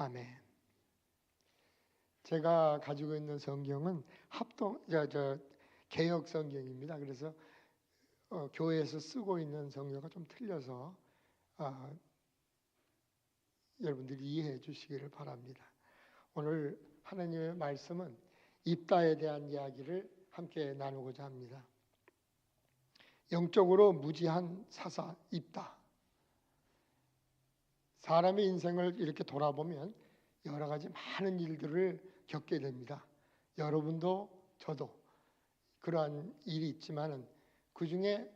아멘. 제가 가지고 있는 성경은 개역 성경입니다. 그래서 교회에서 쓰고 있는 성경과 좀 틀려서 여러분들이 이해해 주시기를 바랍니다. 오늘 하나님의 말씀은 입다에 대한 이야기를 함께 나누고자 합니다. 영적으로 무지한 사사 입다. 사람의 인생을 이렇게 돌아보면 여러 가지 많은 일들을 겪게 됩니다. 여러분도 저도 그러한 일이 있지만은 그 중에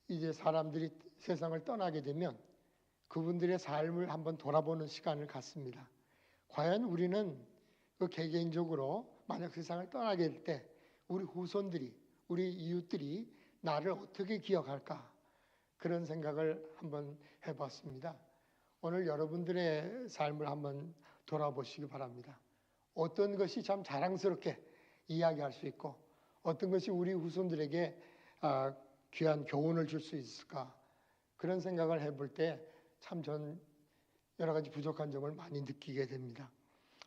이제 사람들이 세상을 떠나게 되면 그분들의 삶을 한번 돌아보는 시간을 갖습니다. 과연 우리는 그 개개인적으로 만약 세상을 떠나게 될 때 우리 후손들이, 우리 이웃들이 나를 어떻게 기억할까? 그런 생각을 한번 해봤습니다. 오늘 여러분들의 삶을 한번 돌아보시기 바랍니다. 어떤 것이 참 자랑스럽게 이야기할 수 있고 어떤 것이 우리 후손들에게 귀한 교훈을 줄 수 있을까? 그런 생각을 해볼 때 참 전 여러 가지 부족한 점을 많이 느끼게 됩니다.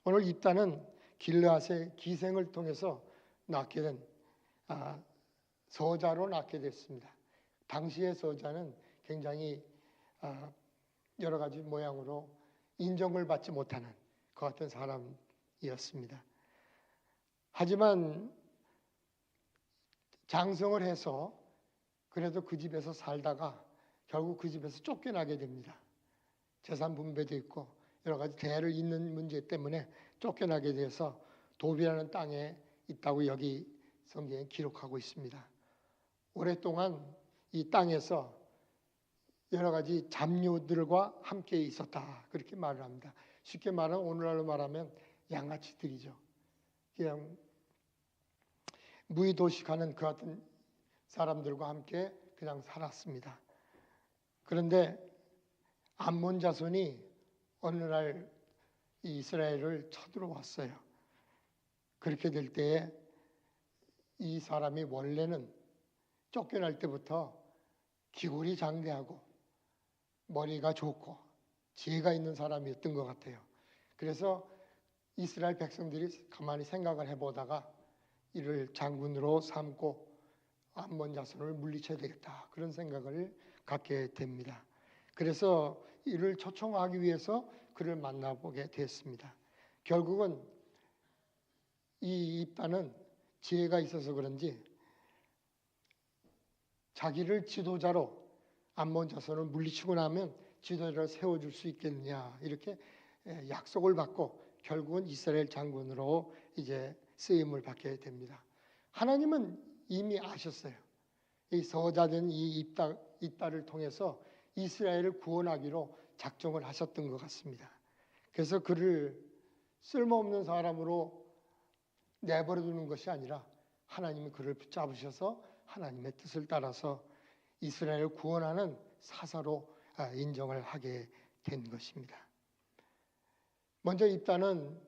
오늘 입다는 길르앗의 기생을 통해서 낳게 된 서자로 낳게 됐습니다. 당시의 서자는 굉장히 여러 가지 모양으로 인정을 받지 못하는 그 같은 사람이었습니다. 하지만 장성을 해서 그래도 그 집에서 살다가 결국 그 집에서 쫓겨나게 됩니다. 재산 분배도 있고 여러 가지 대를 잇는 문제 때문에 쫓겨나게 돼서 도비라는 땅에 있다고 여기 성경에 기록하고 있습니다. 오랫동안 이 땅에서 여러 가지 잡료들과 함께 있었다. 그렇게 말을 합니다. 쉽게 말하면 오늘날로 말하면 양아치들이죠. 그냥 무의도식하는 그 같은 사람들과 함께 그냥 살았습니다. 그런데 암몬 자손이 어느 날 이스라엘을 쳐들어왔어요. 그렇게 될 때에 이 사람이 원래는 쫓겨날 때부터 기골이 장대하고 머리가 좋고 지혜가 있는 사람이었던 것 같아요. 그래서 이스라엘 백성들이 가만히 생각을 해보다가 이를 장군으로 삼고 암몬 자손을 물리쳐야 되겠다. 그런 생각을 갖게 됩니다. 그래서 이를 초청하기 위해서 그를 만나보게 됐습니다. 결국은 이 입다는 지혜가 있어서 그런지 자기를 지도자로 암몬 자손을 물리치고 나면 지도자를 세워줄 수 있겠느냐 이렇게 약속을 받고 결국은 이스라엘 장군으로 이제 쓰임을 받게 됩니다. 하나님은 이미 아셨어요. 이 서자된 이 입다를 통해서 이스라엘을 구원하기로 작정을 하셨던 것 같습니다. 그래서 그를 쓸모없는 사람으로 내버려 두는 것이 아니라 하나님이 그를 붙잡으셔서 하나님의 뜻을 따라서 이스라엘을 구원하는 사사로 인정을 하게 된 것입니다. 먼저 입다는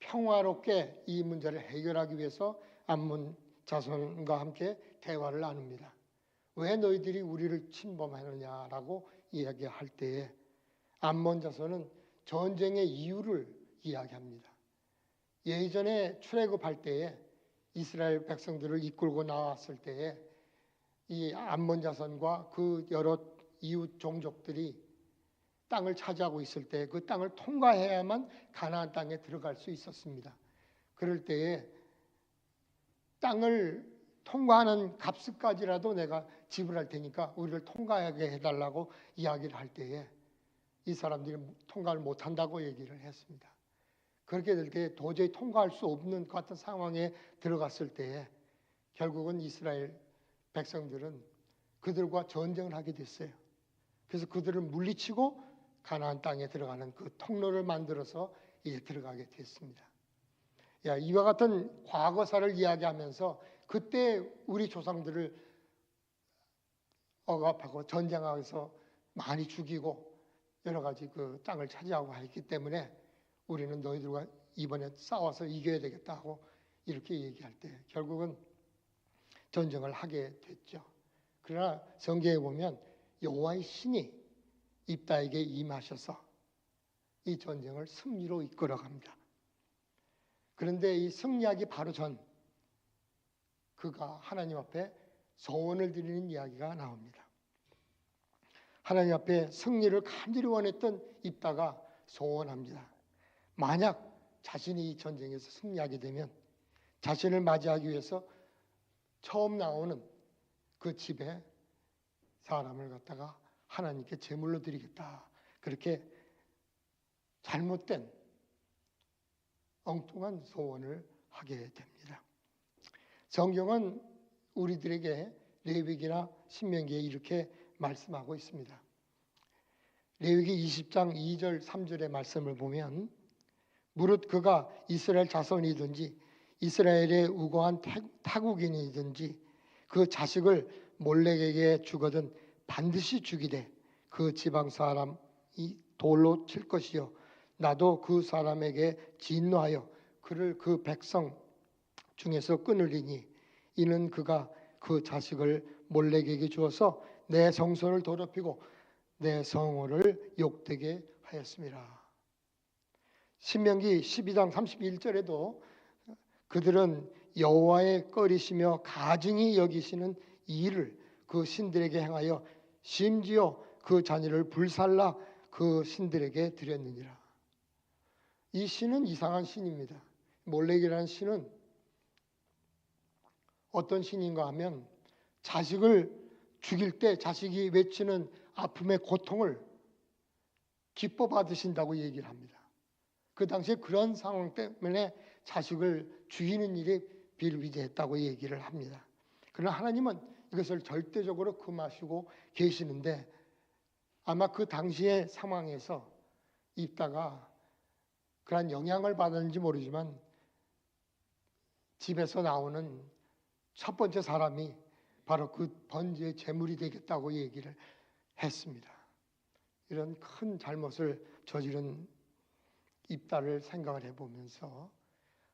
평화롭게 이 문제를 해결하기 위해서 암몬 자손과 함께 대화를 나눕니다. 왜 너희들이 우리를 침범하느냐라고 이야기할 때에 암몬 자손은 전쟁의 이유를 이야기합니다. 예전에 출애굽할 때에 이스라엘 백성들을 이끌고 나왔을 때에 이 암몬 자손과 그 여러 이웃 종족들이 땅을 차지하고 있을 때 그 땅을 통과해야만 가나안 땅에 들어갈 수 있었습니다. 그럴 때에 땅을 통과하는 값까지라도 내가 지불할 테니까 우리를 통과하게 해달라고 이야기를 할 때에 이 사람들이 통과를 못한다고 얘기를 했습니다. 그렇게 될 때 도저히 통과할 수 없는 것 같은 상황에 들어갔을 때에 결국은 이스라엘 백성들은 그들과 전쟁을 하게 됐어요. 그래서 그들을 물리치고 가나안 땅에 들어가는 그 통로를 만들어서 이제 들어가게 됐습니다. 이와 같은 과거사를 이야기하면서 그때 우리 조상들을 억압하고 전쟁하면서 많이 죽이고 여러 가지 그 땅을 차지하고 했기 때문에 우리는 너희들과 이번에 싸워서 이겨야 되겠다 하고 이렇게 얘기할 때 결국은 전쟁을 하게 됐죠. 그러나 성경에 보면 여호와의 신이 입다에게 임하셔서 이 전쟁을 승리로 이끌어갑니다. 그런데 이 승리하기 바로 전 그가 하나님 앞에 소원을 드리는 이야기가 나옵니다. 하나님 앞에 승리를 간절히 원했던 입다가 소원합니다. 만약 자신이 이 전쟁에서 승리하게 되면 자신을 맞이하기 위해서 처음 나오는 그 집에 사람을 갖다가 하나님께 제물로 드리겠다. 그렇게 잘못된 엉뚱한 소원을 하게 됩니다. 성경은 우리들에게 레위기나 신명기에 이렇게 말씀하고 있습니다. 레위기 20장 2절 3절의 말씀을 보면 무릇 그가 이스라엘 자손이든지 이스라엘의 우고한 타국인이든지 그 자식을 몰렉에게 주거든 반드시 죽이되 그 지방 사람이 돌로 칠 것이요 나도 그 사람에게 진노하여 그를 그 백성 중에서 끊으리니 이는 그가 그 자식을 몰렉에게 주어서 내 성소를 더럽히고 내 성호를 욕되게 하였습니다. 신명기 12장 31절에도 그들은 여호와의 꺼리시며 가증히 여기시는 일을 그 신들에게 행하여 심지어 그 자녀를 불살라 그 신들에게 드렸느니라. 이 신은 이상한 신입니다. 몰렉이라는 신은 어떤 신인가 하면 자식을 죽일 때 자식이 외치는 아픔의 고통을 기뻐 받으신다고 얘기를 합니다. 그 당시에 그런 상황 때문에 자식을 죽이는 일이 비일비재했다고 얘기를 합니다. 그러나 하나님은 이것을 절대적으로 금하시고 계시는데 아마 그 당시의 상황에서 입다가 그런 영향을 받았는지 모르지만 집에서 나오는 첫 번째 사람이 바로 그 번제의 제물이 되겠다고 얘기를 했습니다. 이런 큰 잘못을 저지른 입다를 생각을 해보면서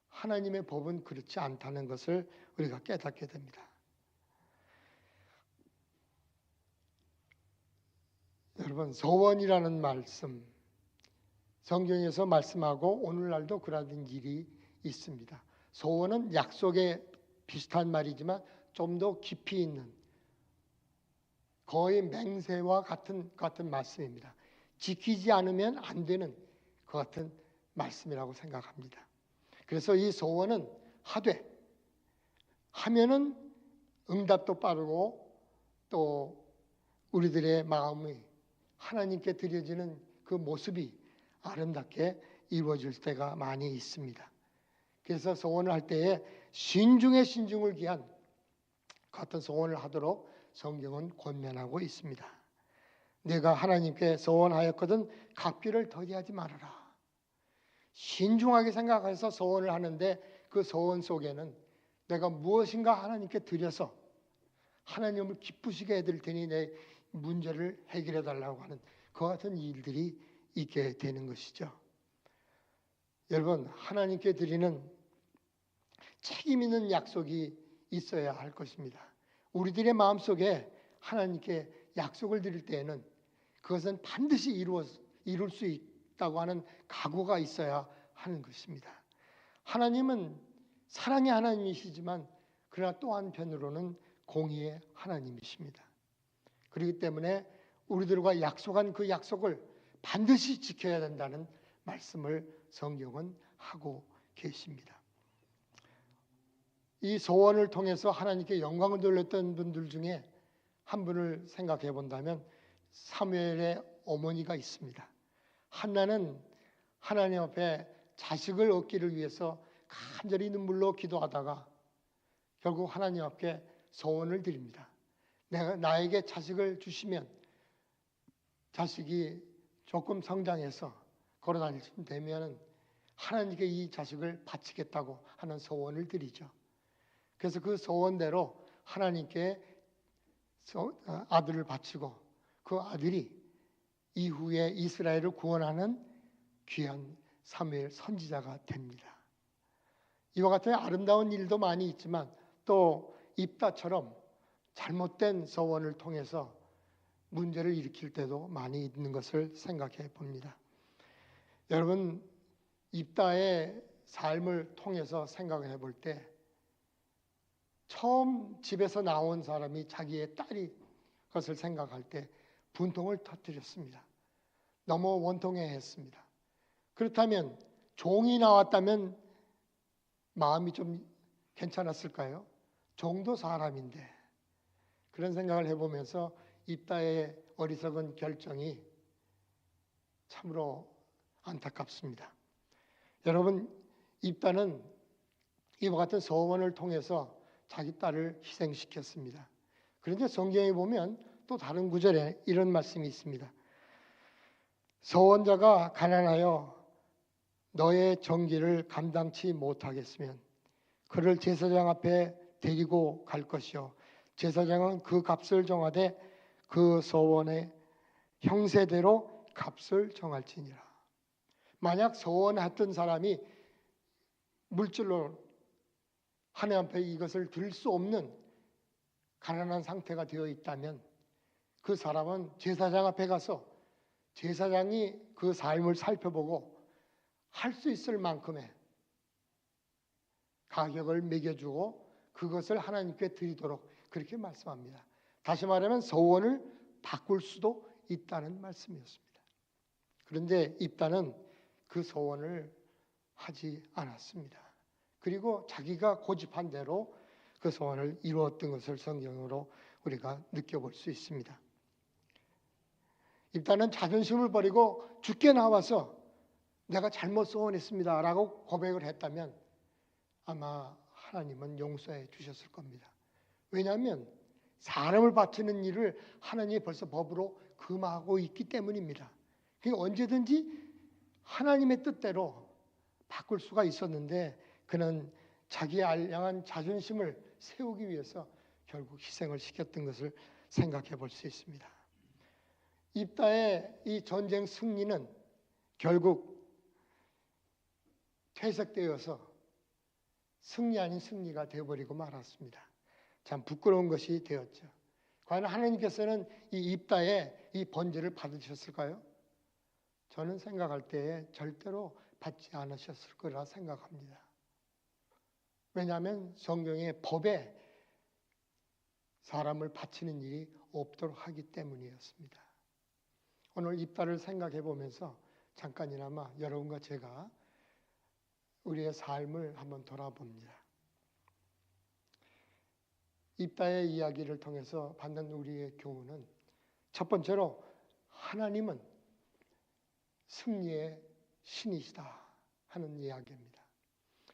하나님의 법은 그렇지 않다는 것을 우리가 깨닫게 됩니다. 여러분, 소원이라는 말씀 성경에서 말씀하고 오늘날도 그러한 일이 있습니다. 소원은 약속에 비슷한 말이지만 좀 더 깊이 있는 거의 맹세와 같은 말씀입니다. 지키지 않으면 안 되는 그 같은 말씀이라고 생각합니다. 그래서 이 소원은 하면은 응답도 빠르고 또 우리들의 마음이 하나님께 드려지는 그 모습이 아름답게 이루어질 때가 많이 있습니다. 그래서 소원을 할 때에 신중에 신중을 기한 같은 소원을 하도록 성경은 권면하고 있습니다. 내가 하나님께 소원하였거든 갚기를 더디하지 말아라. 신중하게 생각해서 소원을 하는데 그 소원 속에는 내가 무엇인가 하나님께 드려서 하나님을 기쁘시게 해드릴 테니 내 문제를 해결해 달라고 하는 그 같은 일들이 있게 되는 것이죠. 여러분, 하나님께 드리는 책임 있는 약속이 있어야 할 것입니다. 우리들의 마음속에 하나님께 약속을 드릴 때에는 그것은 반드시 이룰 수 있다고 하는 각오가 있어야 하는 것입니다. 하나님은 사랑의 하나님이시지만 그러나 또 한편으로는 공의의 하나님이십니다. 그렇기 때문에 우리들과 약속한 그 약속을 반드시 지켜야 된다는 말씀을 성경은 하고 계십니다. 이 소원을 통해서 하나님께 영광을 돌렸던 분들 중에 한 분을 생각해 본다면 사무엘의 어머니가 있습니다. 한나는 하나님 앞에 자식을 얻기를 위해서 간절히 눈물로 기도하다가 결국 하나님 앞에 소원을 드립니다. 나에게 자식을 주시면 자식이 조금 성장해서 걸어다닐 수 되면 하나님께 이 자식을 바치겠다고 하는 소원을 드리죠. 그래서 그 소원대로 하나님께 아들을 바치고 그 아들이 이후에 이스라엘을 구원하는 귀한 사무엘 선지자가 됩니다. 이와 같은 아름다운 일도 많이 있지만 또 입다처럼 잘못된 소원을 통해서 문제를 일으킬 때도 많이 있는 것을 생각해 봅니다. 여러분, 입다의 삶을 통해서 생각을 해볼 때 처음 집에서 나온 사람이 자기의 딸이 것을 생각할 때 분통을 터뜨렸습니다. 너무 원통해했습니다. 그렇다면 종이 나왔다면 마음이 좀 괜찮았을까요? 종도 사람인데. 그런 생각을 해보면서 입다의 어리석은 결정이 참으로 안타깝습니다. 여러분, 입다는 이와 같은 서원을 통해서 자기 딸을 희생시켰습니다. 그런데 성경에 보면 또 다른 구절에 이런 말씀이 있습니다. 서원자가 가난하여 너의 정기를 감당치 못하겠으면 그를 제사장 앞에 데리고 갈 것이요 제사장은 그 값을 정하되 그 서원의 형세대로 값을 정할지니라. 만약 서원했던 사람이 물질로 하나님 앞에 이것을 드릴 수 없는 가난한 상태가 되어 있다면 그 사람은 제사장 앞에 가서 제사장이 그 삶을 살펴보고 할 수 있을 만큼의 가격을 매겨주고 그것을 하나님께 드리도록 그렇게 말씀합니다. 다시 말하면 서원을 바꿀 수도 있다는 말씀이었습니다. 그런데 입다는 그 서원을 하지 않았습니다. 그리고 자기가 고집한 대로 그 소원을 이루었던 것을 성경으로 우리가 느껴볼 수 있습니다. 입다는 자존심을 버리고 죽게 나와서 내가 잘못 소원했습니다 라고 고백을 했다면 아마 하나님은 용서해 주셨을 겁니다. 왜냐하면 사람을 바치는 일을 하나님이 벌써 법으로 금하고 있기 때문입니다. 그러니까 언제든지 하나님의 뜻대로 바꿀 수가 있었는데 그는 자기의 알량한 자존심을 세우기 위해서 결국 희생을 시켰던 것을 생각해 볼 수 있습니다. 입다의 이 전쟁 승리는 결국 퇴색되어서 승리 아닌 승리가 되어버리고 말았습니다. 참 부끄러운 것이 되었죠. 과연 하나님께서는 이 입다의 이 번제를 받으셨을까요? 저는 생각할 때에 절대로 받지 않으셨을 거라 생각합니다. 왜냐하면 성경의 법에 사람을 바치는 일이 없도록 하기 때문이었습니다. 오늘 입다를 생각해 보면서 잠깐이나마 여러분과 제가 우리의 삶을 한번 돌아봅니다. 입다의 이야기를 통해서 받는 우리의 교훈은 첫 번째로 하나님은 승리의 신이시다 하는 이야기입니다.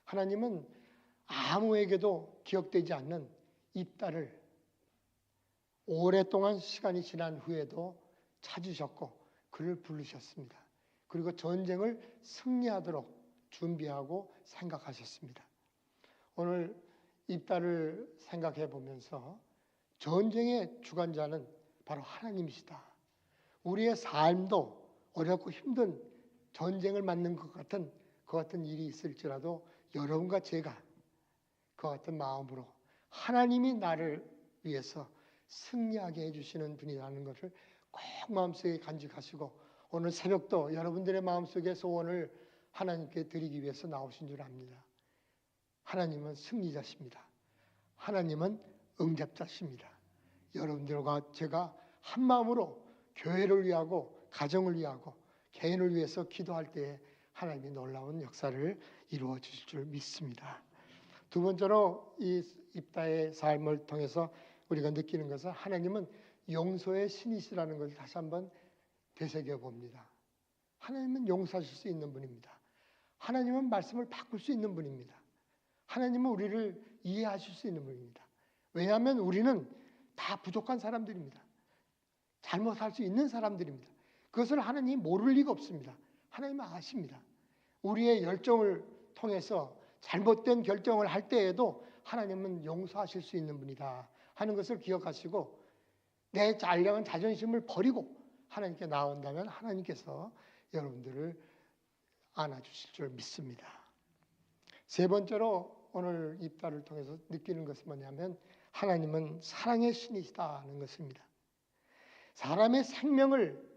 하나님은 아무에게도 기억되지 않는 입다를 오랫동안 시간이 지난 후에도 찾으셨고 그를 부르셨습니다. 그리고 전쟁을 승리하도록 준비하고 생각하셨습니다. 오늘 입다를 생각해 보면서 전쟁의 주관자는 바로 하나님이시다. 우리의 삶도 어렵고 힘든 전쟁을 맞는 것 같은 일이 있을지라도 여러분과 제가 그 같은 마음으로 하나님이 나를 위해서 승리하게 해주시는 분이라는 것을 꼭 마음속에 간직하시고 오늘 새벽도 여러분들의 마음속의 소원을 하나님께 드리기 위해서 나오신 줄 압니다. 하나님은 승리자십니다. 하나님은 응답자십니다. 여러분들과 제가 한 마음으로 교회를 위하고 가정을 위하고 개인을 위해서 기도할 때에 하나님이 놀라운 역사를 이루어 주실 줄 믿습니다. 두 번째로 이 입다의 삶을 통해서 우리가 느끼는 것은 하나님은 용서의 신이시라는 것을 다시 한번 되새겨 봅니다. 하나님은 용서하실 수 있는 분입니다. 하나님은 말씀을 바꿀 수 있는 분입니다. 하나님은 우리를 이해하실 수 있는 분입니다. 왜냐하면 우리는 다 부족한 사람들입니다. 잘못할 수 있는 사람들입니다. 그것을 하나님이 모를 리가 없습니다. 하나님은 아십니다. 우리의 열정을 통해서 잘못된 결정을 할 때에도 하나님은 용서하실 수 있는 분이다 하는 것을 기억하시고 내 알량한 자존심을 버리고 하나님께 나온다면 하나님께서 여러분들을 안아주실 줄 믿습니다. 세 번째로 오늘 입다를 통해서 느끼는 것은 뭐냐면 하나님은 사랑의 신이시다는 것입니다. 사람의 생명을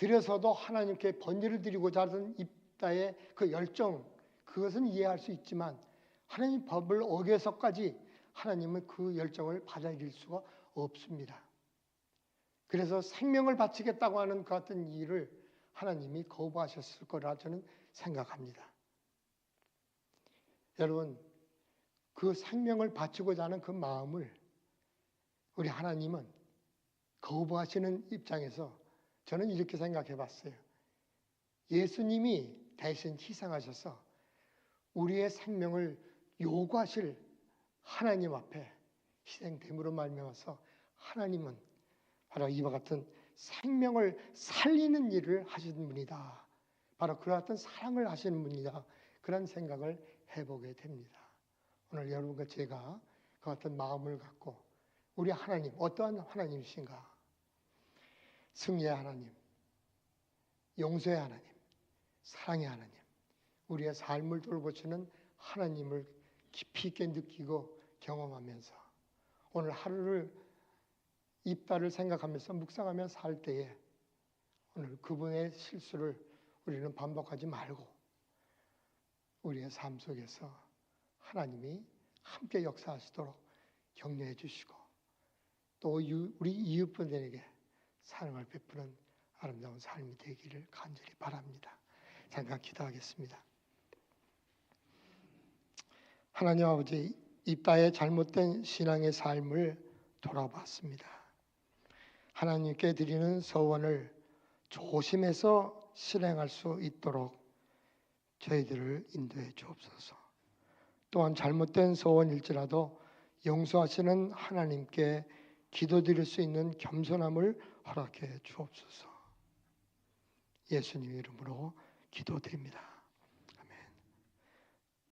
그래서도 하나님께 번제를 드리고자 하던 입다의 그 열정, 그것은 이해할 수 있지만 하나님 법을 어겨서까지 하나님은 그 열정을 받아들일 수가 없습니다. 그래서 생명을 바치겠다고 하는 그 같은 일을 하나님이 거부하셨을 거라 저는 생각합니다. 여러분, 그 생명을 바치고자 하는 그 마음을 우리 하나님은 거부하시는 입장에서 저는 이렇게 생각해 봤어요. 예수님이 대신 희생하셔서 우리의 생명을 요구하실 하나님 앞에 희생됨으로 말미암아서 하나님은 바로 이와 같은 생명을 살리는 일을 하시는 분이다. 바로 그와 같은 사랑을 하시는 분이다. 그런 생각을 해보게 됩니다. 오늘 여러분과 제가 그 같은 마음을 갖고 우리 하나님, 어떠한 하나님이신가? 승리의 하나님, 용서의 하나님, 사랑의 하나님, 우리의 삶을 돌보시는 하나님을 깊이 있게 느끼고 경험하면서 오늘 하루를 입다를 생각하면서 묵상하며 살 때에 오늘 그분의 실수를 우리는 반복하지 말고 우리의 삶 속에서 하나님이 함께 역사하시도록 격려해 주시고 또 우리 이웃분들에게 사랑을 베푸는 아름다운 삶이 되기를 간절히 바랍니다. 잠깐 기도하겠습니다. 하나님 아버지, 입다의 잘못된 신앙의 삶을 돌아봤습니다. 하나님께 드리는 서원을 조심해서 실행할 수 있도록 저희들을 인도해 주옵소서. 또한 잘못된 서원일지라도 용서하시는 하나님께 기도드릴 수 있는 겸손함을 허락해 주옵소서. 예수님 이름으로 기도드립니다.